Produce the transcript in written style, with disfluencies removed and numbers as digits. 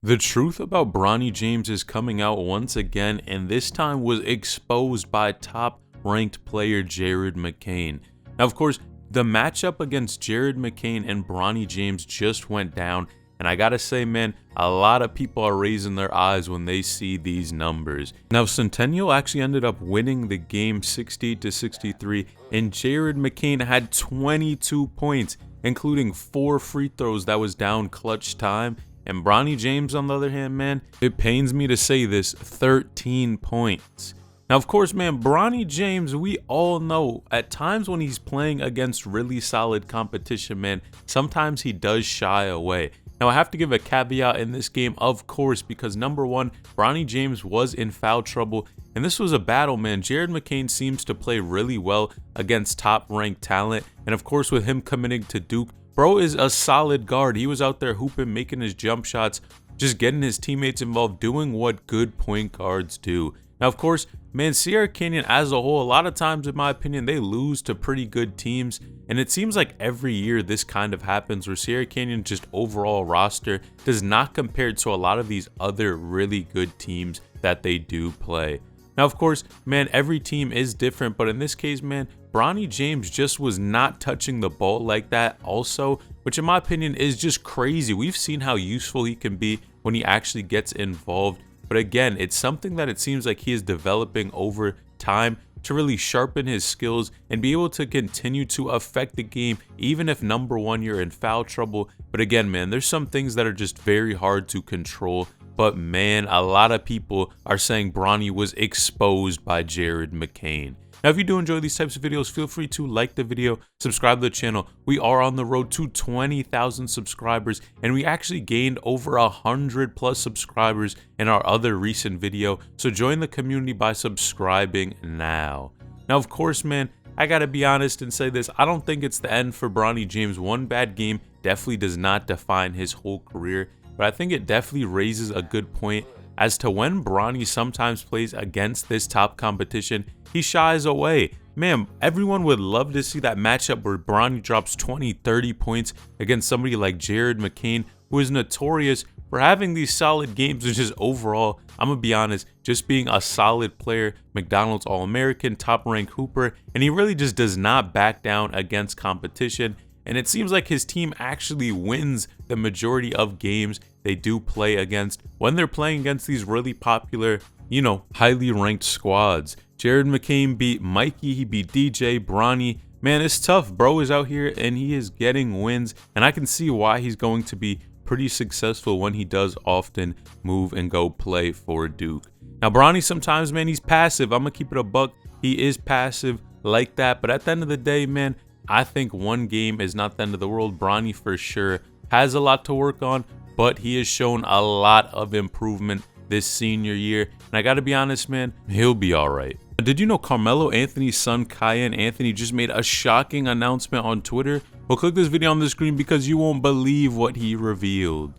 The truth about Bronny James is coming out once again, and this time was exposed by top-ranked player Jared McCain. Now, of course, the matchup against Jared McCain and Bronny James just went down, and I gotta say, man, a lot of people are raising their eyes when they see these numbers. Now, Centennial actually ended up winning the game 60-63, and Jared McCain had 22 points, including 4 free throws that was down clutch time. And Bronny James, on the other hand, man, it pains me to say this, 13 points. Now, of course, man, Bronny James, we all know at times when he's playing against really solid competition, man, sometimes he does shy away. Now, I have to give a caveat in this game, of course, because number one, Bronny James was in foul trouble, and this was a battle, man. Jared McCain seems to play really well against top-ranked talent, and of course, with him committing to Duke, bro is a solid guard. He was out there hooping, making his jump shots, just getting his teammates involved, doing what good point guards do. Now, of course, man, Sierra Canyon as a whole, a lot of times, in my opinion, they lose to pretty good teams. And it seems like every year this kind of happens where Sierra Canyon just overall roster does not compare to a lot of these other really good teams that they do play. Now, of course, man, every team is different, but in this case, man, Bronny James just was not touching the ball like that also, which in my opinion is just crazy. We've seen how useful he can be when he actually gets involved. But again, it's something that it seems like he is developing over time to really sharpen his skills and be able to continue to affect the game, even if number one, you're in foul trouble. But again, man, there's some things that are just very hard to control. But man, a lot of people are saying Bronny was exposed by Jared McCain. Now, if you do enjoy these types of videos, feel free to like the video, subscribe to the channel. We are on the road to 20,000 subscribers, and we actually gained over 100+ subscribers in our other recent video. So join the community by subscribing now. Now, of course, man, I gotta be honest and say this. I don't think it's the end for Bronny James. One bad game definitely does not define his whole career, but I think it definitely raises a good point as to when Bronny sometimes plays against this top competition, he shies away. Man, everyone would love to see that matchup where Bronny drops 20-30 points against somebody like Jared McCain, who is notorious for having these solid games and just overall, I'm gonna be honest, just being a solid player, McDonald's All-American, top-ranked hooper, and he really just does not back down against competition. And it seems like his team actually wins the majority of games they do play against when they're playing against these really popular, you know, highly ranked squads. Jared McCain beat Mikey, he beat DJ, Bronny. Man, it's tough. Bro is out here and he is getting wins, and I can see why he's going to be pretty successful when he does often move and go play for Duke. Now, Bronny sometimes, man, he's passive. I'm gonna keep it a buck. He is passive like that, but at the end of the day, man, I think one game is not the end of the world. Bronny for sure has a lot to work on, but he has shown a lot of improvement this senior year. And I gotta be honest, man, he'll be all right. Did you know Carmelo Anthony's son, Kyan Anthony, just made a shocking announcement on Twitter? Well, click this video on the screen because you won't believe what he revealed.